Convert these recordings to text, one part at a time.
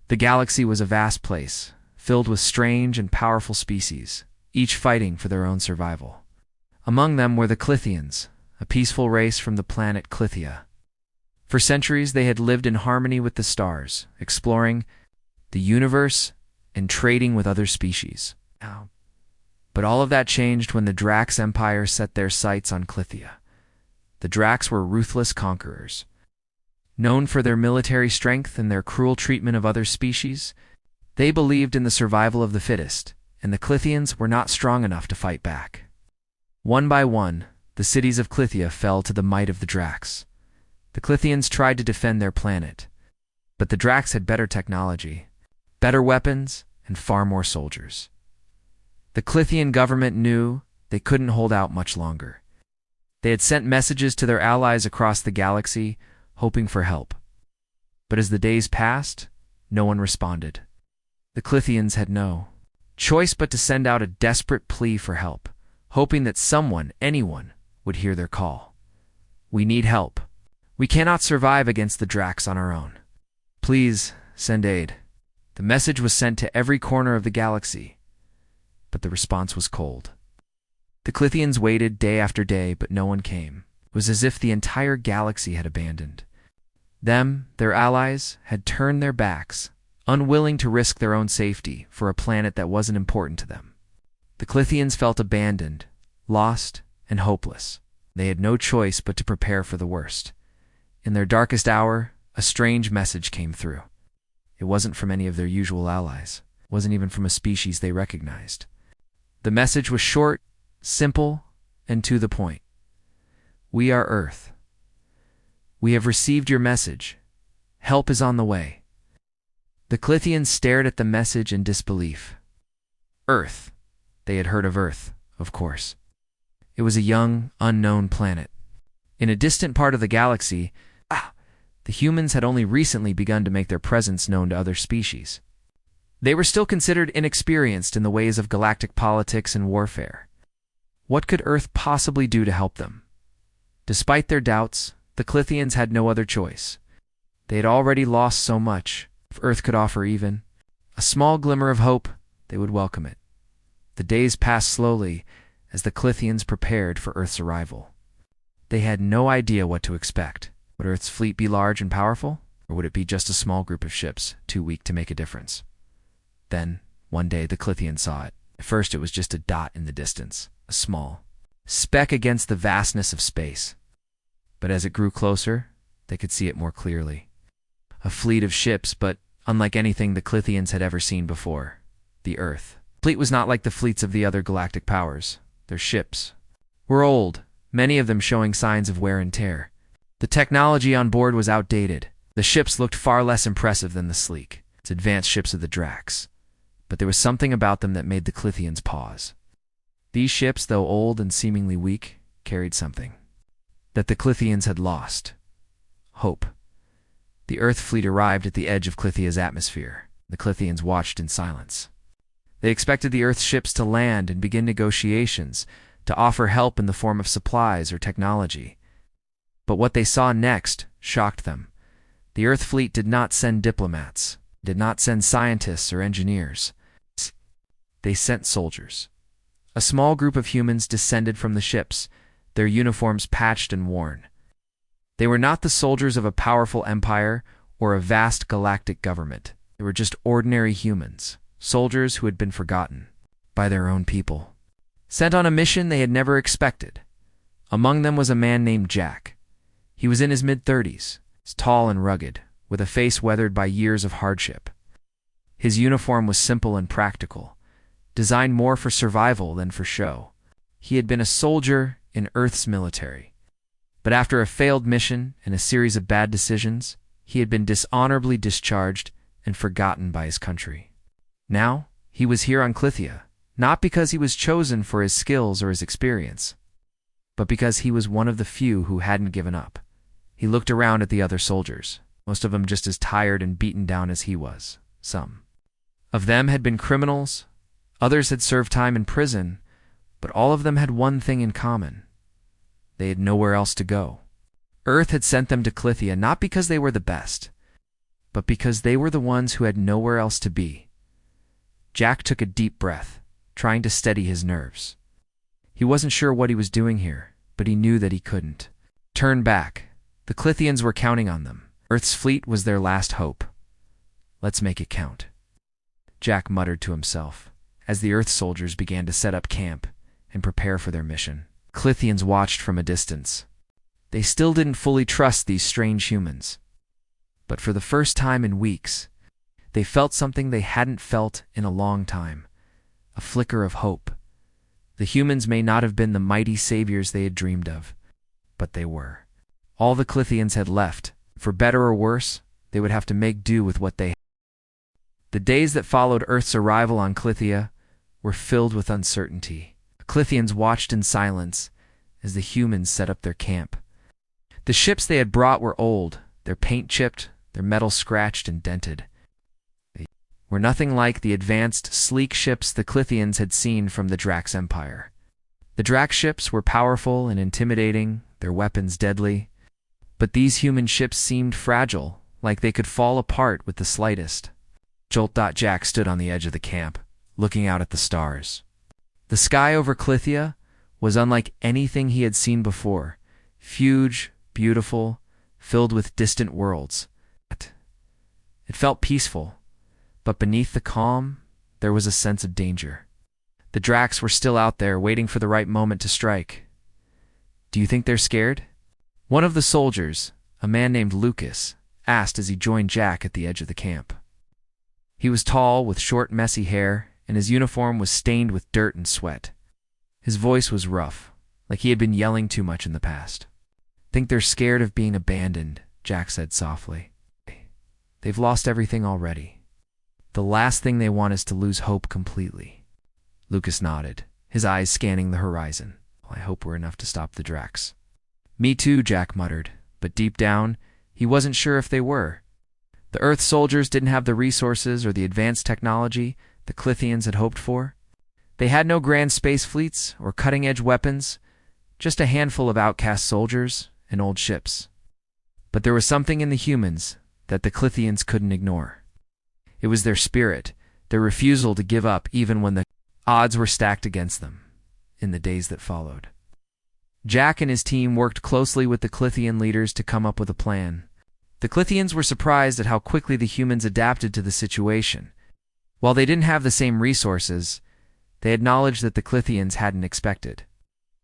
The galaxy was a vast place, filled with strange and powerful species, each fighting for their own survival. Among them were the Clithians, a peaceful race from the planet Clithia. For centuries they had lived in harmony with the stars, exploring the universe and trading with other species. But all of that changed when the Drax Empire set their sights on Clithia. The Drax were ruthless conquerors. Known for their military strength and their cruel treatment of other species, they believed in the survival of the fittest, and the Clithians were not strong enough to fight back. One by one, the cities of Clithia fell to the might of the Drax. The Clithians tried to defend their planet, but the Drax had better technology, better weapons, and far more soldiers. The Clithian government knew they couldn't hold out much longer. They had sent messages to their allies across the galaxy, hoping for help. But as the days passed, no one responded. The Clithians had no choice but to send out a desperate plea for help, hoping that someone, anyone, would hear their call. "We need help. We cannot survive against the Drax on our own. Please, send aid." The message was sent to every corner of the galaxy, but the response was cold. The Clithians waited day after day, but no one came. It was as if the entire galaxy had abandoned them. Their allies had turned their backs, unwilling to risk their own safety for a planet that wasn't important to them. The Clithians felt abandoned, lost, and hopeless. They had no choice but to prepare for the worst. In their darkest hour, a strange message came through. It wasn't from any of their usual allies. It wasn't even from a species they recognized. The message was short, simple, and to the point. "We are Earth. We have received your message. Help is on the way." The Clithians stared at the message in disbelief. Earth. They had heard of Earth, of course. It was a young, unknown planet. In a distant part of the galaxy, the humans had only recently begun to make their presence known to other species. They were still considered inexperienced in the ways of galactic politics and warfare. What could Earth possibly do to help them? Despite their doubts, the Clithians had no other choice. They had already lost so much. If Earth could offer even a small glimmer of hope, they would welcome it. The days passed slowly as the Clithians prepared for Earth's arrival. They had no idea what to expect. Would Earth's fleet be large and powerful, or would it be just a small group of ships, too weak to make a difference? Then, one day, the Clithians saw it. At first, it was just a dot in the distance, a small speck against the vastness of space. But as it grew closer, they could see it more clearly. A fleet of ships, but unlike anything the Clithians had ever seen before. The Earth. The fleet was not like the fleets of the other galactic powers. Their ships were old, many of them showing signs of wear and tear. The technology on board was outdated. The ships looked far less impressive than the sleek, advanced ships of the Drax. But there was something about them that made the Clithians pause. These ships, though old and seemingly weak, carried something that the Clithians had lost: hope. The Earth fleet arrived at the edge of Clithia's atmosphere. The Clithians watched in silence. They expected the Earth ships to land and begin negotiations, to offer help in the form of supplies or technology. But what they saw next shocked them. The Earth fleet did not send diplomats, did not send scientists or engineers. They sent soldiers. A small group of humans descended from the ships, their uniforms patched and worn. They were not the soldiers of a powerful empire or a vast galactic government. They were just ordinary humans, soldiers who had been forgotten by their own people, sent on a mission they had never expected. Among them was a man named Jack. He was in his mid-30s, tall and rugged, with a face weathered by years of hardship. His uniform was simple and practical, designed more for survival than for show. He had been a soldier in Earth's military, but after a failed mission and a series of bad decisions, he had been dishonorably discharged and forgotten by his country. Now, he was here on Clithia, not because he was chosen for his skills or his experience, but because he was one of the few who hadn't given up. He looked around at the other soldiers, most of them just as tired and beaten down as he was. Some of them had been criminals, others had served time in prison, but all of them had one thing in common: they had nowhere else to go. Earth had sent them to Clithia not because they were the best, but because they were the ones who had nowhere else to be. Jack took a deep breath, trying to steady his nerves. He wasn't sure what he was doing here, but he knew that he couldn't turn back. The Clithians were counting on them. Earth's fleet was their last hope. Let's make it count, Jack muttered to himself, as the Earth soldiers began to set up camp and prepare for their mission. Clithians watched from a distance. They still didn't fully trust these strange humans. But for the first time in weeks, they felt something they hadn't felt in a long time, a flicker of hope. The humans may not have been the mighty saviors they had dreamed of, but they were. All the Clithians had left. For better or worse, they would have to make do with what they had. The days that followed Earth's arrival on Clithia were filled with uncertainty. The Clithians watched in silence as the humans set up their camp. The ships they had brought were old, their paint chipped, their metal scratched and dented. They were nothing like the advanced, sleek ships the Clithians had seen from the Drax Empire. The Drax ships were powerful and intimidating, their weapons deadly. But these human ships seemed fragile, like they could fall apart with the slightest. Jack stood on the edge of the camp, looking out at the stars. The sky over Clithia was unlike anything he had seen before, huge, beautiful, filled with distant worlds. It felt peaceful, but beneath the calm, there was a sense of danger. The Drax were still out there, waiting for the right moment to strike. Do you think they're scared? One of the soldiers, a man named Lucas, asked as he joined Jack at the edge of the camp. He was tall, with short, messy hair, and his uniform was stained with dirt and sweat. His voice was rough, like he had been yelling too much in the past. Think they're scared of being abandoned, Jack said softly. They've lost everything already. The last thing they want is to lose hope completely. Lucas nodded, his eyes scanning the horizon. I hope we're enough to stop the Drax. Me too, Jack muttered, but deep down, he wasn't sure if they were. The Earth soldiers didn't have the resources or the advanced technology the Clithians had hoped for. They had no grand space fleets or cutting-edge weapons, just a handful of outcast soldiers and old ships. But there was something in the humans that the Clithians couldn't ignore. It was their spirit, their refusal to give up even when the odds were stacked against them. In the days that followed, Jack and his team worked closely with the Clithian leaders to come up with a plan. The Clithians were surprised at how quickly the humans adapted to the situation. While they didn't have the same resources, they had knowledge that the Clithians hadn't expected.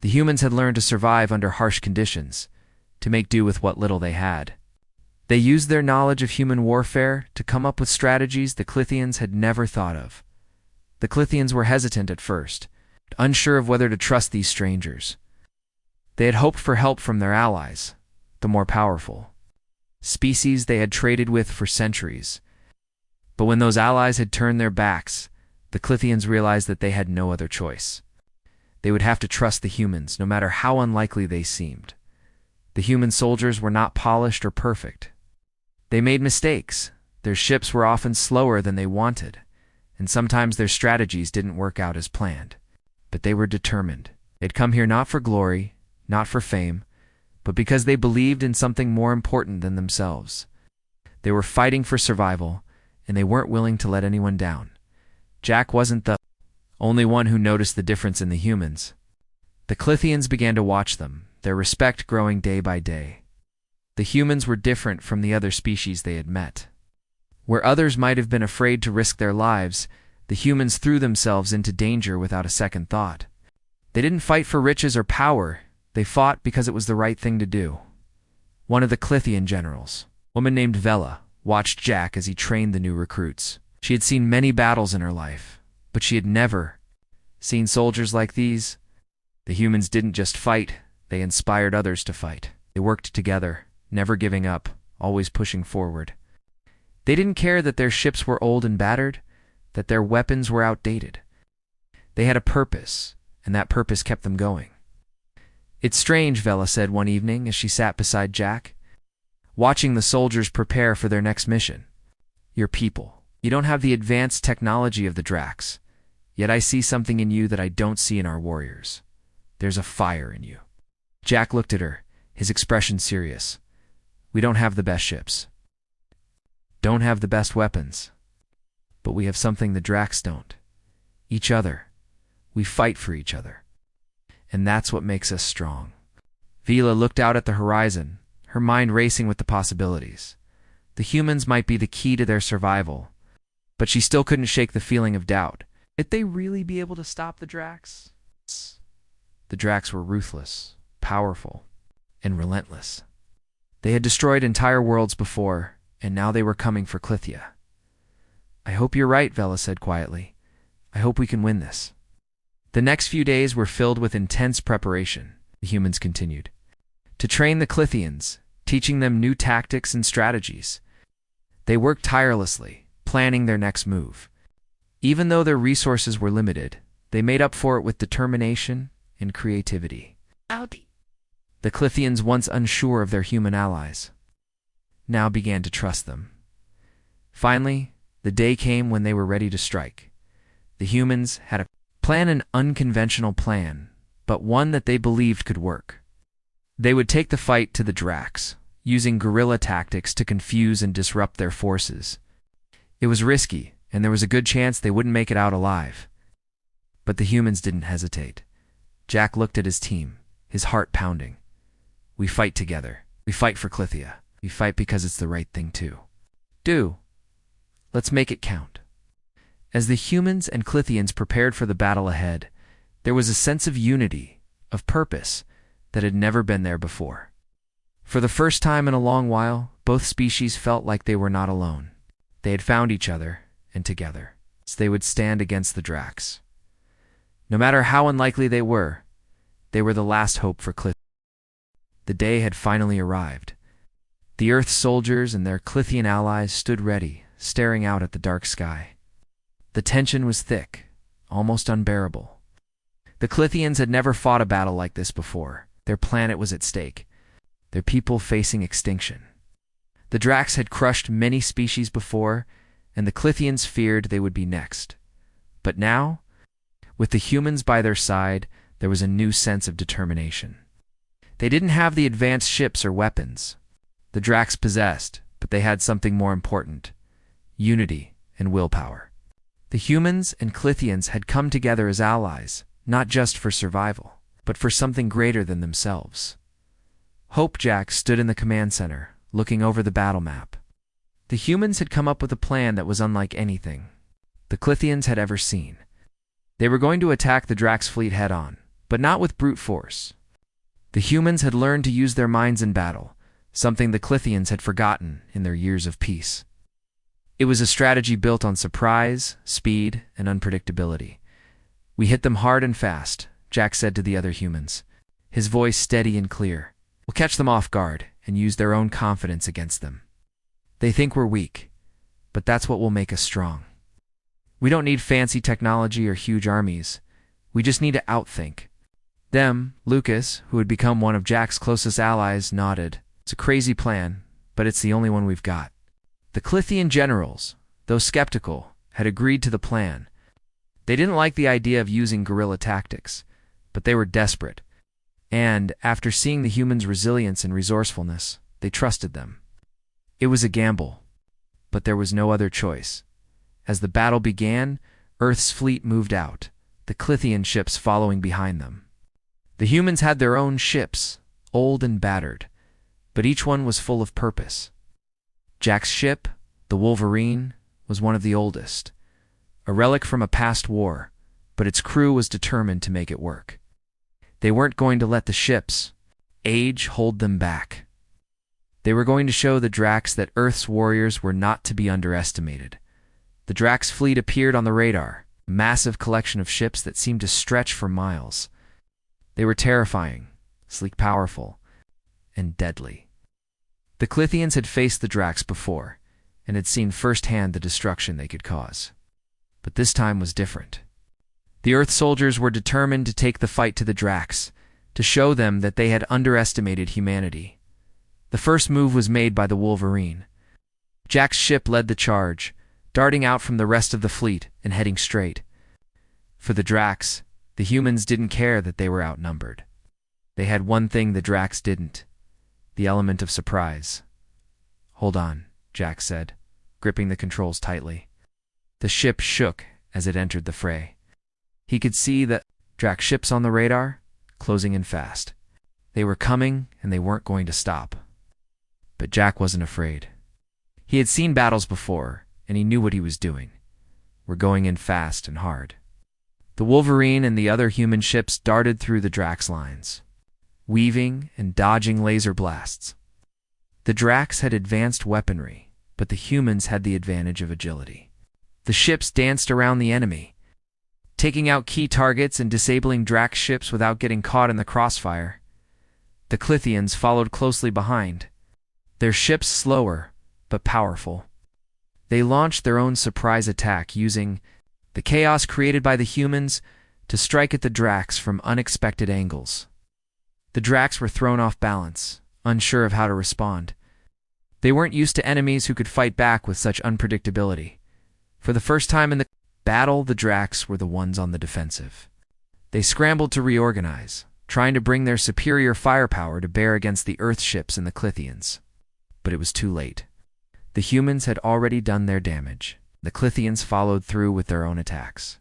The humans had learned to survive under harsh conditions, to make do with what little they had. They used their knowledge of human warfare to come up with strategies the Clithians had never thought of. The Clithians were hesitant at first, unsure of whether to trust these strangers. They had hoped for help from their allies, the more powerful, species they had traded with for centuries. But when those allies had turned their backs, the Clithians realized that they had no other choice. They would have to trust the humans, no matter how unlikely they seemed. The human soldiers were not polished or perfect. They made mistakes. Their ships were often slower than they wanted, and sometimes their strategies didn't work out as planned. But they were determined. They'd come here not for glory, not for fame, but because they believed in something more important than themselves. They were fighting for survival, and they weren't willing to let anyone down. Jack wasn't the only one who noticed the difference in the humans. The Clithians began to watch them, their respect growing day by day. The humans were different from the other species they had met. Where others might have been afraid to risk their lives, the humans threw themselves into danger without a second thought. They didn't fight for riches or power. They fought because it was the right thing to do. One of the Clithian generals, a woman named Vela, watched Jack as he trained the new recruits. She had seen many battles in her life, but she had never seen soldiers like these. The humans didn't just fight, they inspired others to fight. They worked together, never giving up, always pushing forward. They didn't care that their ships were old and battered, that their weapons were outdated. They had a purpose, and that purpose kept them going. It's strange, Vela said one evening as she sat beside Jack, watching the soldiers prepare for their next mission. Your people. You don't have the advanced technology of the Drax, yet I see something in you that I don't see in our warriors. There's a fire in you. Jack looked at her, his expression serious. We don't have the best ships. don't have the best weapons, but we have something the Dracs don't. Each other. We fight for each other. And that's what makes us strong. Vila looked out at the horizon, her mind racing with the possibilities. The humans might be the key to their survival, but she still couldn't shake the feeling of doubt. Did they really be able to stop the Dracs? The Dracs were ruthless, powerful, and relentless. They had destroyed entire worlds before, and now they were coming for Clithia. I hope you're right, Vela said quietly. I hope we can win this. The next few days were filled with intense preparation, the humans continued, to train the Clithians, teaching them new tactics and strategies. They worked tirelessly, planning their next move. Even though their resources were limited, they made up for it with determination and creativity. The Clithians, once unsure of their human allies, now began to trust them. Finally, the day came when they were ready to strike. The humans had an unconventional plan, but one that they believed could work. They would take the fight to the Dracs, using guerrilla tactics to confuse and disrupt their forces. It was risky, and there was a good chance they wouldn't make it out alive. But the humans didn't hesitate. Jack looked at his team, his heart pounding. We fight together. We fight for Clithia. We fight because it's the right thing to. Let's make it count. As the humans and Clithians prepared for the battle ahead, there was a sense of unity, of purpose, that had never been there before. For the first time in a long while, both species felt like they were not alone. They had found each other, and together, they would stand against the Dracs. No matter how unlikely they were the last hope for Clithia. The day had finally arrived. The Earth's soldiers and their Clithian allies stood ready, staring out at the dark sky. The tension was thick, almost unbearable. The Clithians had never fought a battle like this before. Their planet was at stake, their people facing extinction. The Dracs had crushed many species before, and the Clithians feared they would be next. But now, with the humans by their side, there was a new sense of determination. They didn't have the advanced ships or weapons the Dracs possessed, but they had something more important: unity and willpower. The humans and Clithians had come together as allies, not just for survival, but for something greater than themselves. Hope Jack stood in the command center, looking over the battle map. The humans had come up with a plan that was unlike anything the Clithians had ever seen. They were going to attack the Dracs fleet head-on, but not with brute force. The humans had learned to use their minds in battle, something the Clithians had forgotten in their years of peace. It was a strategy built on surprise, speed, and unpredictability. We hit them hard and fast, Jack said to the other humans, his voice steady and clear. We'll catch them off guard and use their own confidence against them. They think we're weak, but that's what will make us strong. We don't need fancy technology or huge armies. We just need to outthink them. Lucas, who had become one of Jack's closest allies, nodded. It's a crazy plan, but it's the only one we've got. The Clithian generals, though skeptical, had agreed to the plan. They didn't like the idea of using guerrilla tactics, but they were desperate. And, after seeing the humans' resilience and resourcefulness, they trusted them. It was a gamble, but there was no other choice. As the battle began, Earth's fleet moved out, the Clithian ships following behind them. The humans had their own ships, old and battered, but each one was full of purpose. Jack's ship, the Wolverine, was one of the oldest, a relic from a past war, but its crew was determined to make it work. They weren't going to let the ship's age hold them back. They were going to show the Dracs that Earth's warriors were not to be underestimated. The Dracs fleet appeared on the radar, a massive collection of ships that seemed to stretch for miles. They were terrifying, sleek, powerful, and deadly. The Clithians had faced the Dracs before, and had seen firsthand the destruction they could cause. But this time was different. The Earth soldiers were determined to take the fight to the Dracs, to show them that they had underestimated humanity. The first move was made by the Wolverine. Jack's ship led the charge, darting out from the rest of the fleet and heading straight. For the Dracs, the humans didn't care that they were outnumbered. They had one thing the Dracs didn't: the element of surprise. Hold on, Jack said. gripping the controls tightly. The ship shook as it entered the fray. He could see the Drac ships on the radar, closing in fast. They were coming, and they weren't going to stop. But Jack wasn't afraid. He had seen battles before, and he knew what he was doing. We're going in fast and hard. The Wolverine and the other human ships darted through the Drac's lines, weaving and dodging laser blasts. The Dracs had advanced weaponry, but the humans had the advantage of agility. The ships danced around the enemy, taking out key targets and disabling Drac ships without getting caught in the crossfire. The Clithians followed closely behind, their ships slower but powerful. They launched their own surprise attack using the chaos created by the humans to strike at the Dracs from unexpected angles. The Dracs were thrown off balance, unsure of how to respond. They weren't used to enemies who could fight back with such unpredictability. For the first time in the battle, the Dracs were the ones on the defensive. They scrambled to reorganize, trying to bring their superior firepower to bear against the Earth ships and the Clithians. But it was too late. The humans had already done their damage. The Clithians followed through with their own attacks.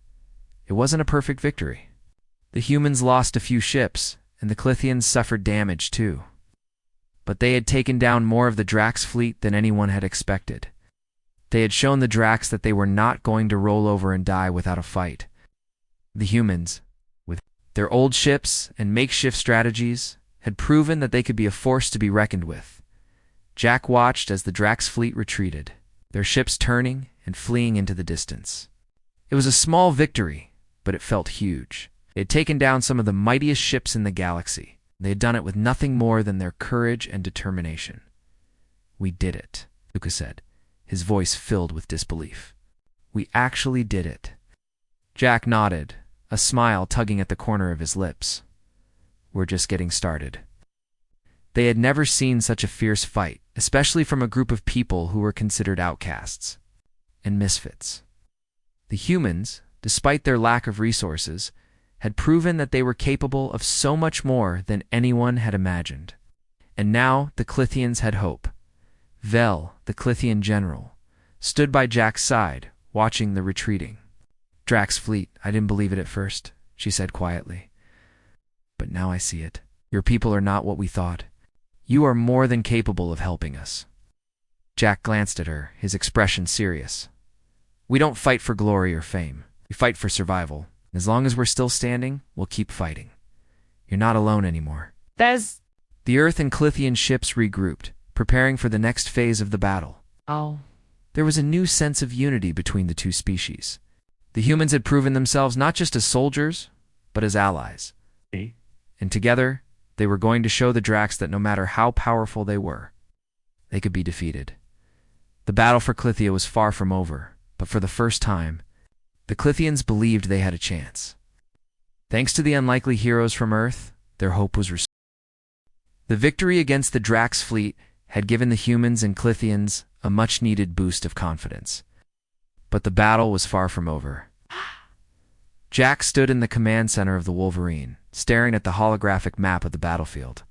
It wasn't a perfect victory. The humans lost a few ships, and the Clithians suffered damage too. But they had taken down more of the Drac's fleet than anyone had expected. They had shown the Dracs that they were not going to roll over and die without a fight. The humans, with their old ships and makeshift strategies, had proven that they could be a force to be reckoned with. Jack watched as the Drac's fleet retreated, their ships turning and fleeing into the distance. It was a small victory, but it felt huge. They had taken down some of the mightiest ships in the galaxy. They had done it with nothing more than their courage and determination. "We did it," Lucas said, his voice filled with disbelief. "We actually did it." Jack nodded, a smile tugging at the corner of his lips. "We're just getting started." They had never seen such a fierce fight, especially from a group of people who were considered outcasts and misfits. The humans, despite their lack of resources, had proven that they were capable of so much more than anyone had imagined. And now the Clithians had hope. Vel, the Clithian general, stood by Jack's side, watching the retreating Drac's fleet. "I didn't believe it at first," she said quietly. "But now I see it. Your people are not what we thought. You are more than capable of helping us." Jack glanced at her, his expression serious. "We don't fight for glory or fame. We fight for survival. As long as we're still standing, we'll keep fighting. You're not alone anymore." The Earth and Clithian ships regrouped, preparing for the next phase of the battle. There was a new sense of unity between the two species. The humans had proven themselves not just as soldiers, but as allies. And together, they were going to show the Dracs that no matter how powerful they were, they could be defeated. The battle for Clithia was far from over, but for the first time, the Clithians believed they had a chance. Thanks to the unlikely heroes from Earth, their hope was restored. The victory against the Drac's fleet had given the humans and Clithians a much-needed boost of confidence. But the battle was far from over. Jack stood in the command center of the Wolverine, staring at the holographic map of the battlefield.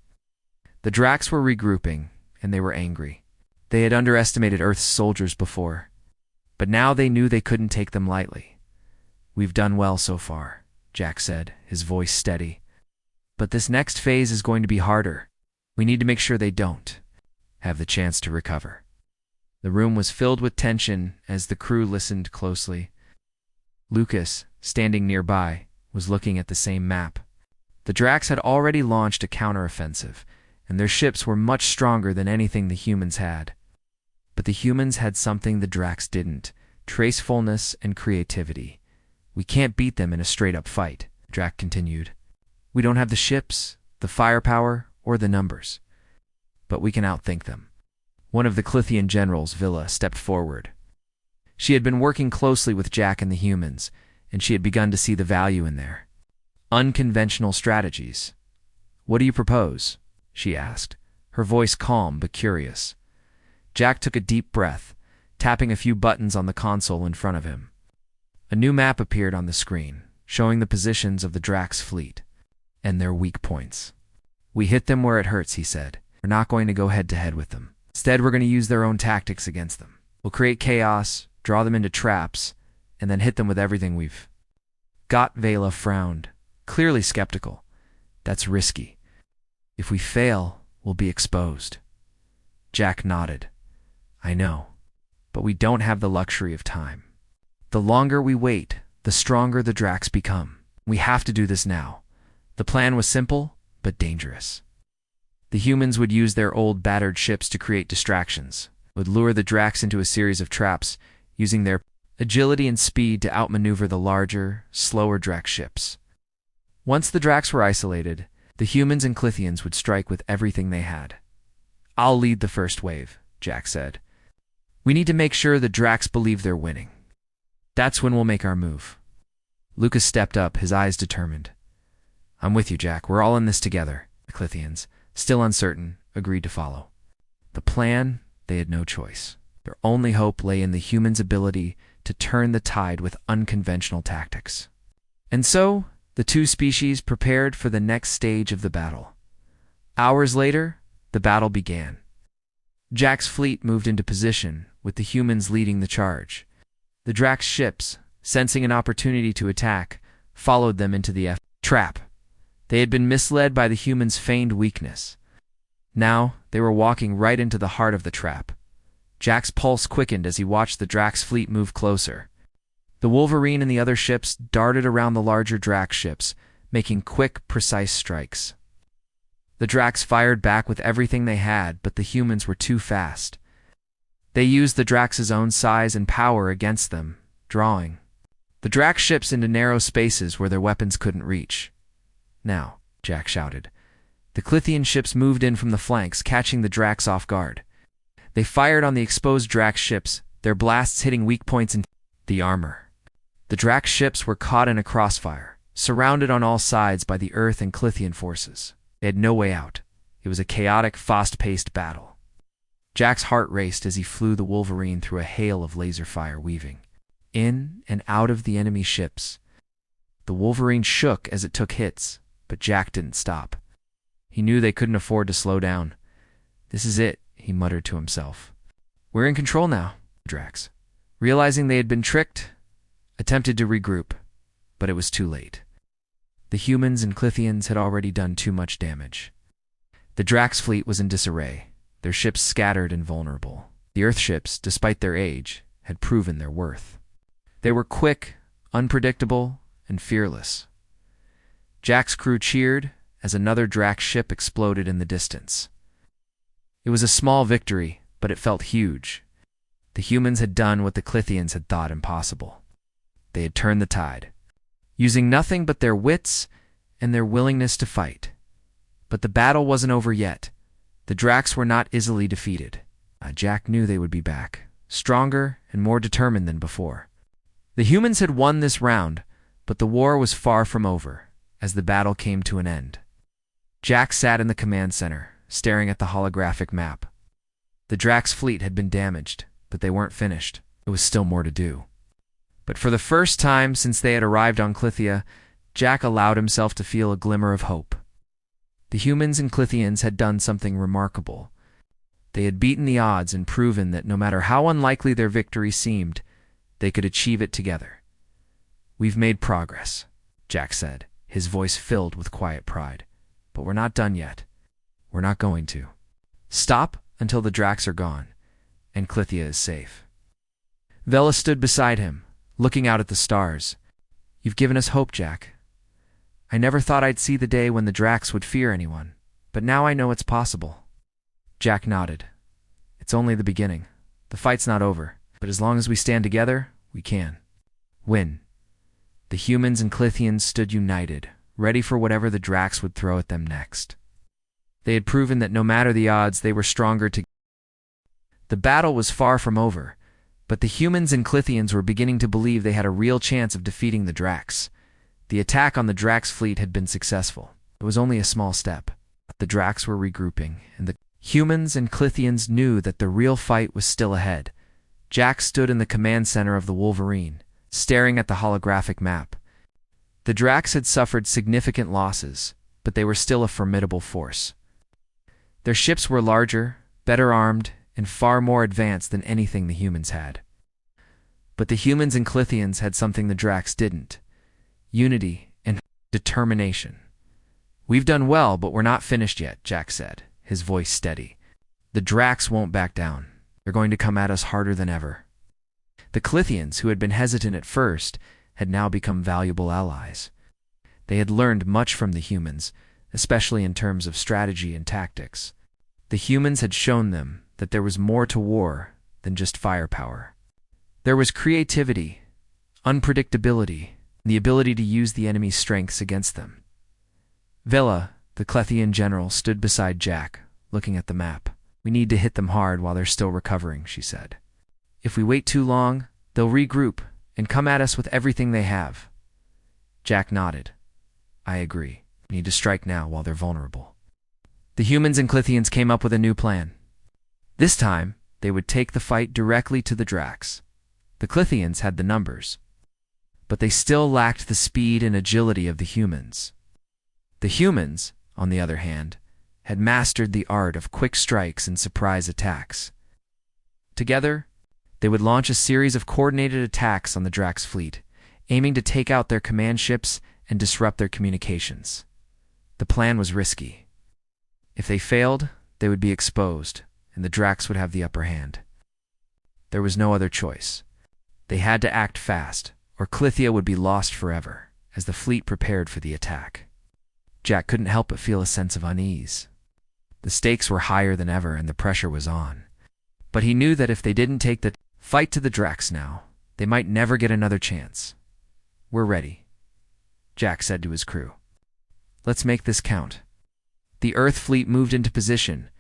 The Dracs were regrouping, and they were angry. They had underestimated Earth's soldiers before, but now they knew they couldn't take them lightly. "We've done well so far," Jack said, his voice steady. "But this next phase is going to be harder. We need to make sure they don't have the chance to recover." The room was filled with tension as the crew listened closely. Lucas, standing nearby, was looking at the same map. The Dracs had already launched a counteroffensive, and their ships were much stronger than anything the humans had. But the humans had something the Dracs didn't: tracefulness and creativity. "We can't beat them in a straight-up fight," Drac continued. "We don't have the ships, the firepower, or the numbers. But we can outthink them." One of the Clithian generals, Villa, stepped forward. She had been working closely with Jack and the humans, and she had begun to see the value in their unconventional strategies. "What do you propose?" she asked, her voice calm but curious. Jack took a deep breath, tapping a few buttons on the console in front of him. A new map appeared on the screen, showing the positions of the Drac's fleet and their weak points. "We hit them where it hurts," he said. "We're not going to go head-to-head with them. Instead, we're going to use their own tactics against them." We'll create chaos, draw them into traps, and then hit them with everything we've got. Vela frowned, clearly skeptical. That's risky. If we fail, we'll be exposed. Jack nodded. I know, but we don't have the luxury of time. The longer we wait, the stronger the Dracs become. We have to do this now. The plan was simple, but dangerous. The humans would use their old battered ships to create distractions, would lure the Dracs into a series of traps, using their agility and speed to outmaneuver the larger, slower Drac ships. Once the Dracs were isolated, the humans and Clithians would strike with everything they had. I'll lead the first wave, Jack said. We need to make sure the Dracs believe they're winning. That's when we'll make our move. Lucas stepped up, his eyes determined. I'm with you, Jack. We're all in this together. The Clithians, still uncertain, agreed to follow. The plan, they had no choice. Their only hope lay in the humans' ability to turn the tide with unconventional tactics. And so, the two species prepared for the next stage of the battle. Hours later, the battle began. Jack's fleet moved into position, with the humans leading the charge. The Drac ships, sensing an opportunity to attack, followed them into the trap. They had been misled by the humans' feigned weakness. Now, they were walking right into the heart of the trap. Jack's pulse quickened as he watched the Drac's fleet move closer. The Wolverine and the other ships darted around the larger Drac ships, making quick, precise strikes. The Dracs fired back with everything they had, but the humans were too fast. They used the Dracs' own size and power against them, drawing the Drac ships into narrow spaces where their weapons couldn't reach. Now, Jack shouted. The Clithian ships moved in from the flanks, catching the Dracs off guard. They fired on the exposed Drac ships, their blasts hitting weak points in the armor. The Drac ships were caught in a crossfire, surrounded on all sides by the Earth and Clithian forces. They had no way out. It was a chaotic, fast-paced battle. Jack's heart raced as he flew the Wolverine through a hail of laser fire, weaving in and out of the enemy ships. The Wolverine shook as it took hits, but Jack didn't stop. He knew they couldn't afford to slow down. This is it, he muttered to himself. We're in control now, Drax. Realizing they had been tricked, attempted to regroup, but it was too late. The humans and Clithians had already done too much damage. The Drax fleet was in disarray, their ships scattered and vulnerable. The Earth ships, despite their age, had proven their worth. They were quick, unpredictable, and fearless. Jack's crew cheered as another Drax ship exploded in the distance. It was a small victory, but it felt huge. The humans had done what the Clithians had thought impossible. They had turned the tide, using nothing but their wits and their willingness to fight. But the battle wasn't over yet. The Dracs were not easily defeated. Jack knew they would be back, stronger and more determined than before. The humans had won this round, but the war was far from over as the battle came to an end. Jack sat in the command center, staring at the holographic map. The Drax fleet had been damaged, but they weren't finished. There was still more to do. But for the first time since they had arrived on Clithia, Jack allowed himself to feel a glimmer of hope. The humans and Clithians had done something remarkable. They had beaten the odds and proven that no matter how unlikely their victory seemed, they could achieve it together. We've made progress, Jack said, his voice filled with quiet pride. But we're not done yet. We're not going to stop until the Dracs are gone, and Clithia is safe. Vela stood beside him, looking out at the stars. You've given us hope, Jack. I never thought I'd see the day when the Dracs would fear anyone, but now I know it's possible. Jack nodded. It's only the beginning. The fight's not over, but as long as we stand together, we can win. The humans and Clithians stood united, ready for whatever the Dracs would throw at them next. They had proven that no matter the odds, they were stronger together. The battle was far from over, but the humans and Clithians were beginning to believe they had a real chance of defeating the Dracs. The attack on the Drax fleet had been successful. It was only a small step. The Dracs were regrouping, and the humans and Clithians knew that the real fight was still ahead. Jack stood in the command center of the Wolverine, staring at the holographic map. The Dracs had suffered significant losses, but they were still a formidable force. Their ships were larger, better armed, and far more advanced than anything the humans had. But the humans and Clithians had something the Dracs didn't: unity and determination. "We've done well, but we're not finished yet," Jack said, his voice steady. "The Dracs won't back down. They're going to come at us harder than ever." The Clithians, who had been hesitant at first, had now become valuable allies. They had learned much from the humans, especially in terms of strategy and tactics. The humans had shown them that there was more to war than just firepower. There was creativity, unpredictability, and the ability to use the enemy's strengths against them. Vela, the Clethian general, stood beside Jack, looking at the map. "We need to hit them hard while they're still recovering," she said. "If we wait too long, they'll regroup and come at us with everything they have." Jack nodded. "I agree. We need to strike now while they're vulnerable." The humans and Clithians came up with a new plan. This time, they would take the fight directly to the Dracs. The Clithians had the numbers, but they still lacked the speed and agility of the humans. The humans, on the other hand, had mastered the art of quick strikes and surprise attacks. Together, they would launch a series of coordinated attacks on the Dracs' fleet, aiming to take out their command ships and disrupt their communications. The plan was risky. If they failed, they would be exposed, and the Dracs would have the upper hand. There was no other choice. They had to act fast, or Clithia would be lost forever, as the fleet prepared for the attack. Jack couldn't help but feel a sense of unease. The stakes were higher than ever, and the pressure was on. But he knew that if they didn't take the fight to the Dracs now, they might never get another chance. "We're ready," Jack said to his crew. "Let's make this count." The Earth fleet moved into position,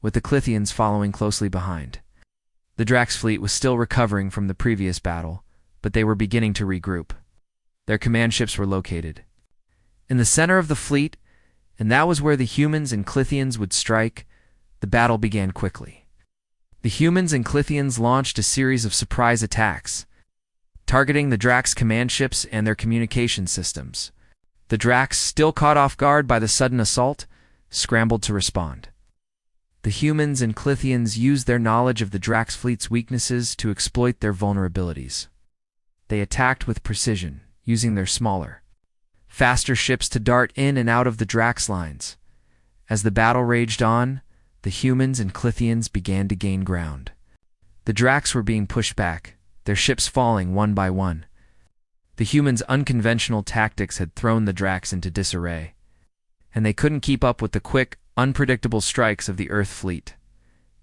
with the Clithians following closely behind. The Dracs fleet was still recovering from the previous battle, but they were beginning to regroup. Their command ships were located in the center of the fleet, and that was where the humans and Clithians would strike. The battle began quickly. The humans and Clithians launched a series of surprise attacks, targeting the Dracs' command ships and their communication systems. The Dracs, still caught off guard by the sudden assault, scrambled to respond. The humans and Clithians used their knowledge of the Dracs' fleet's weaknesses to exploit their vulnerabilities. They attacked with precision, using their smaller, faster ships to dart in and out of the Dracs' lines. As the battle raged on, the humans and Clithians began to gain ground. The Dracs were being pushed back, their ships falling one by one. The humans' unconventional tactics had thrown the Dracs into disarray, and they couldn't keep up with the quick, unpredictable strikes of the Earth fleet.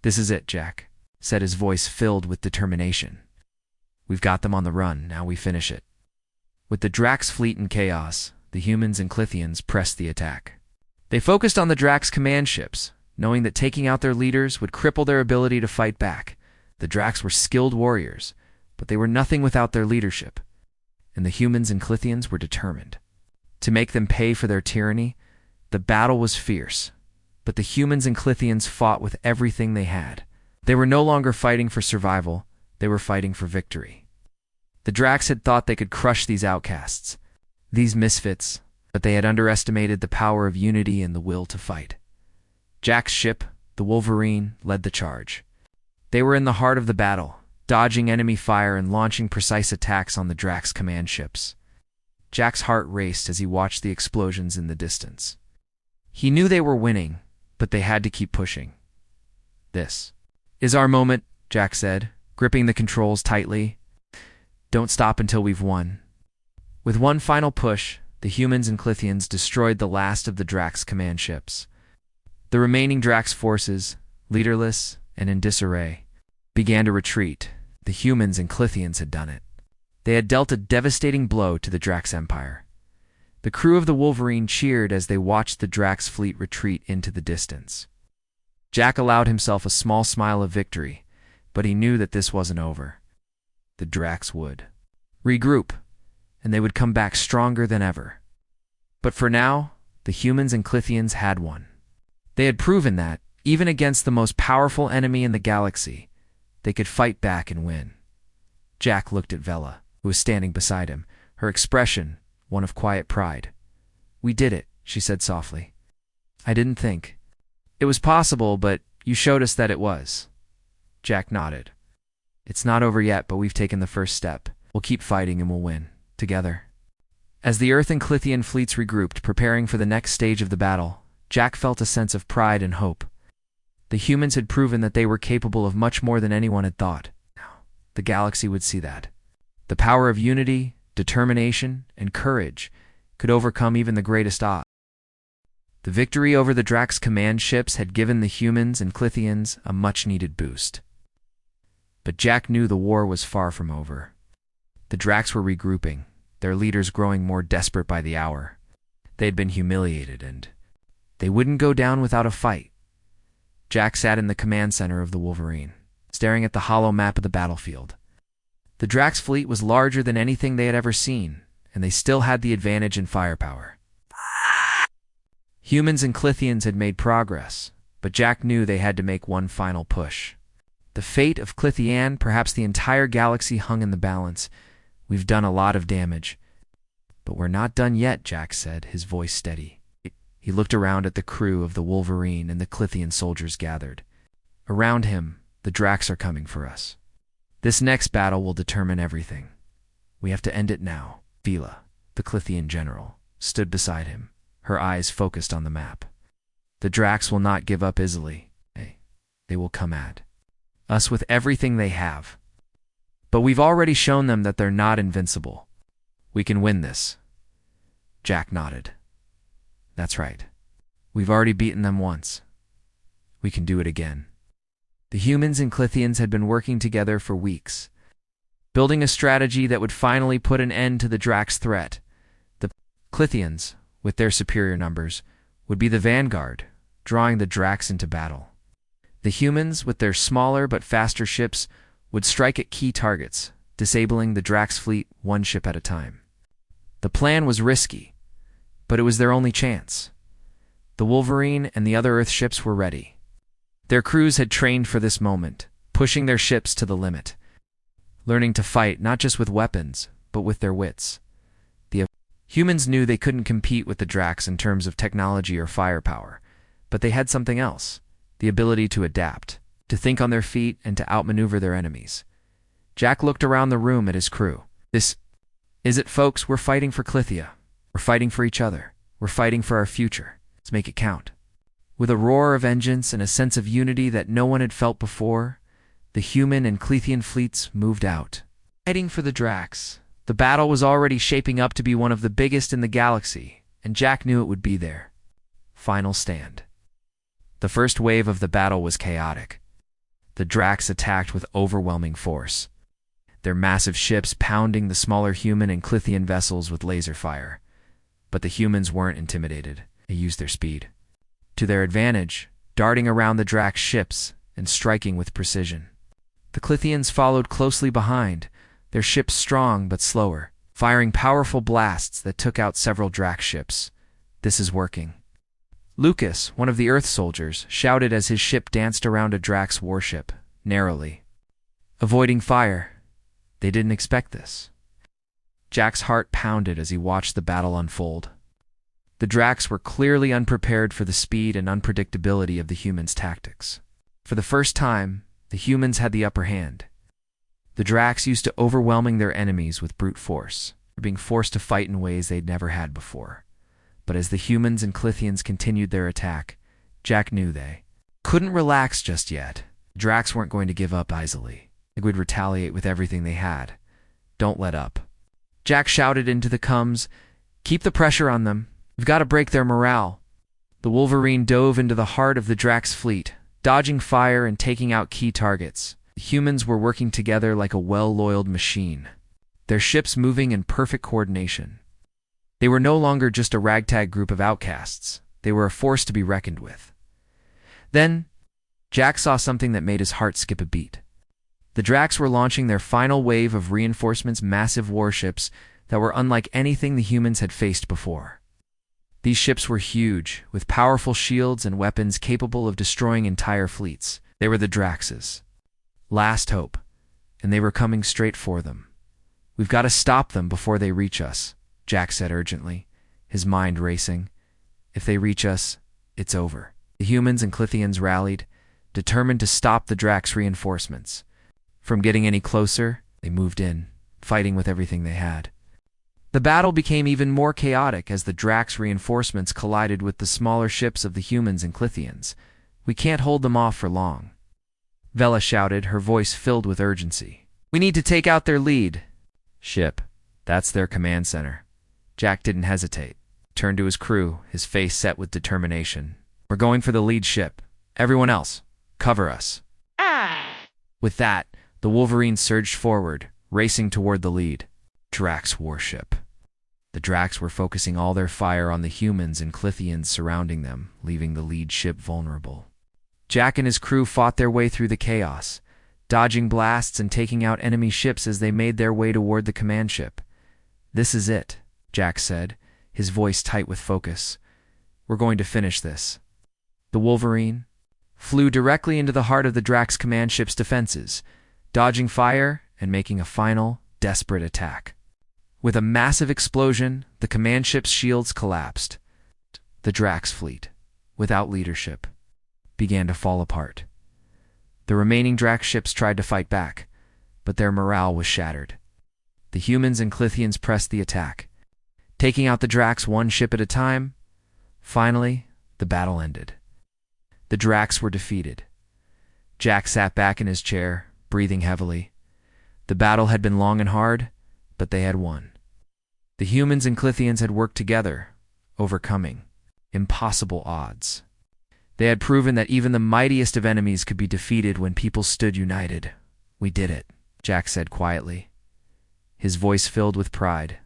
"This is it, Jack," said, his voice filled with determination. "We've got them on the run, now we finish it." With the Dracs' fleet in chaos, the humans and Clithians pressed the attack. They focused on the Dracs' command ships, knowing that taking out their leaders would cripple their ability to fight back. The Dracs were skilled warriors, but they were nothing without their leadership, and the humans and Clithians were determined to make them pay for their tyranny. The battle was fierce, but the humans and Clithians fought with everything they had. They were no longer fighting for survival, they were fighting for victory. The Dracs had thought they could crush these outcasts, these misfits, but they had underestimated the power of unity and the will to fight. Jack's ship, the Wolverine, led the charge. They were in the heart of the battle, dodging enemy fire and launching precise attacks on the Dracs' command ships. Jack's heart raced as he watched the explosions in the distance. He knew they were winning, but they had to keep pushing. "This is our moment," Jack said, gripping the controls tightly. "Don't stop until we've won." With one final push, the humans and Clithians destroyed the last of the Dracs' command ships. The remaining Dracs' forces, leaderless and in disarray, began to retreat. The humans and Clithians had done it. They had dealt a devastating blow to the Dracs' empire. The crew of the Wolverine cheered as they watched the Dracs' fleet retreat into the distance. Jack allowed himself a small smile of victory, but he knew that this wasn't over. The Dracs would regroup, and they would come back stronger than ever. But for now, the humans and Clithians had won. They had proven that, even against the most powerful enemy in the galaxy, they could fight back and win. Jack looked at Vela, who was standing beside him, her expression one of quiet pride. "We did it," she said softly. "I didn't think it was possible, but you showed us that it was." Jack nodded. It's not over yet, but we've taken the first step. We'll keep fighting and we'll win. Together. As the Earth and Clithian fleets regrouped, preparing for the next stage of the battle, Jack felt a sense of pride and hope. The humans had proven that they were capable of much more than anyone had thought. Now, the galaxy would see that. The power of unity, determination, and courage could overcome even the greatest odds. The victory over the Drax command ships had given the humans and Clithians a much-needed boost. But Jack knew the war was far from over. The Drax were regrouping, their leaders growing more desperate by the hour. They had been humiliated, and they wouldn't go down without a fight. Jack sat in the command center of the Wolverine, staring at the hollow map of the battlefield. The Drax fleet was larger than anything they had ever seen, and they still had the advantage in firepower. Humans and Clithians had made progress, but Jack knew they had to make one final push. The fate of Clithian, perhaps the entire galaxy, hung in the balance. We've done a lot of damage. But we're not done yet, Jack said, his voice steady. He looked around at the crew of the Wolverine and the Clithian soldiers gathered. Around him, the Drax are coming for us. This next battle will determine everything. We have to end it now. Vila, the Clithian general, stood beside him, her eyes focused on the map. The Drax will not give up easily. They will come at us with everything they have. But we've already shown them that they're not invincible. We can win this. Jack nodded. That's right. We've already beaten them once. We can do it again. The humans and Clithians had been working together for weeks, building a strategy that would finally put an end to the Drax threat. The Clithians, with their superior numbers, would be the vanguard, drawing the Drax into battle. The humans, with their smaller but faster ships, would strike at key targets, disabling the Drax fleet one ship at a time. The plan was risky, but it was their only chance. The Wolverine and the other Earth ships were ready. Their crews had trained for this moment, pushing their ships to the limit, learning to fight not just with weapons, but with their wits. The humans knew they couldn't compete with the Drax in terms of technology or firepower, but they had something else, the ability to adapt, to think on their feet, and to outmaneuver their enemies. Jack looked around the room at his crew. This is it, folks. We're fighting for Clithia. We're fighting for each other. We're fighting for our future. Let's make it count. With a roar of vengeance and a sense of unity that no one had felt before, the human and Clithian fleets moved out, heading for the Drax. The battle was already shaping up to be one of the biggest in the galaxy, and Jack knew it would be there. Final stand. The first wave of the battle was chaotic. The Drax attacked with overwhelming force, their massive ships pounding the smaller human and Clithian vessels with laser fire. But the humans weren't intimidated. They used their speed to their advantage, darting around the Drax ships and striking with precision. The Clithians followed closely behind, their ships strong but slower, firing powerful blasts that took out several Drax ships. This is working. Lucas, one of the Earth soldiers, shouted as his ship danced around a Drax warship, narrowly, avoiding fire. They didn't expect this. Jack's heart pounded as he watched the battle unfold. The Drax were clearly unprepared for the speed and unpredictability of the humans' tactics. For the first time, the humans had the upper hand. The Drax used to overwhelming their enemies with brute force, being forced to fight in ways they'd never had before. But as the humans and Clithians continued their attack, Jack knew they couldn't relax just yet. The Drax weren't going to give up easily. They would retaliate with everything they had. Don't let up. Jack shouted into the comms, "Keep the pressure on them. We've got to break their morale." The Wolverine dove into the heart of the Drax fleet, dodging fire and taking out key targets. The humans were working together like a well-oiled machine, their ships moving in perfect coordination. They were no longer just a ragtag group of outcasts. They were a force to be reckoned with. Then, Jack saw something that made his heart skip a beat. The Drax were launching their final wave of reinforcements, massive warships that were unlike anything the humans had faced before. These ships were huge, with powerful shields and weapons capable of destroying entire fleets. They were the Drax's last hope, and they were coming straight for them. "We've got to stop them before they reach us," Jack said urgently, his mind racing. "If they reach us, it's over." The humans and Clithians rallied, determined to stop the Drax reinforcements from getting any closer. They moved in, fighting with everything they had. The battle became even more chaotic as the Drax reinforcements collided with the smaller ships of the humans and Clithians. "We can't hold them off for long," Vela shouted, her voice filled with urgency. "We need to take out their lead ship. That's their command center." Jack didn't hesitate. Turned to his crew, his face set with determination. "We're going for the lead ship. Everyone else, cover us." With that, the Wolverine surged forward, racing toward the lead Drax warship. The Drax were focusing all their fire on the humans and Clithians surrounding them, leaving the lead ship vulnerable. Jack and his crew fought their way through the chaos, dodging blasts and taking out enemy ships as they made their way toward the command ship. "This is it," Jack said, his voice tight with focus. "We're going to finish this." The Wolverine flew directly into the heart of the Drax command ship's defenses, dodging fire and making a final, desperate attack. With a massive explosion, the command ship's shields collapsed. The Drax fleet, without leadership, began to fall apart. The remaining Drax ships tried to fight back, but their morale was shattered. The humans and Clithians pressed the attack, taking out the Drax one ship at a time. Finally, the battle ended. The Drax were defeated. Jack sat back in his chair, breathing heavily. The battle had been long and hard, but they had won. The humans and Clithians had worked together, overcoming impossible odds. They had proven that even the mightiest of enemies could be defeated when people stood united. "We did it," Jack said quietly, his voice filled with pride.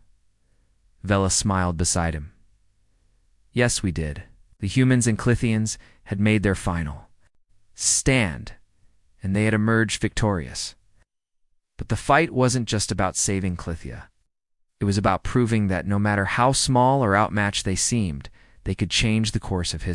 Vela smiled beside him. "Yes, we did." The humans and Clithians had made their final stand, and they had emerged victorious. But the fight wasn't just about saving Clithia. It was about proving that no matter how small or outmatched they seemed, they could change the course of history.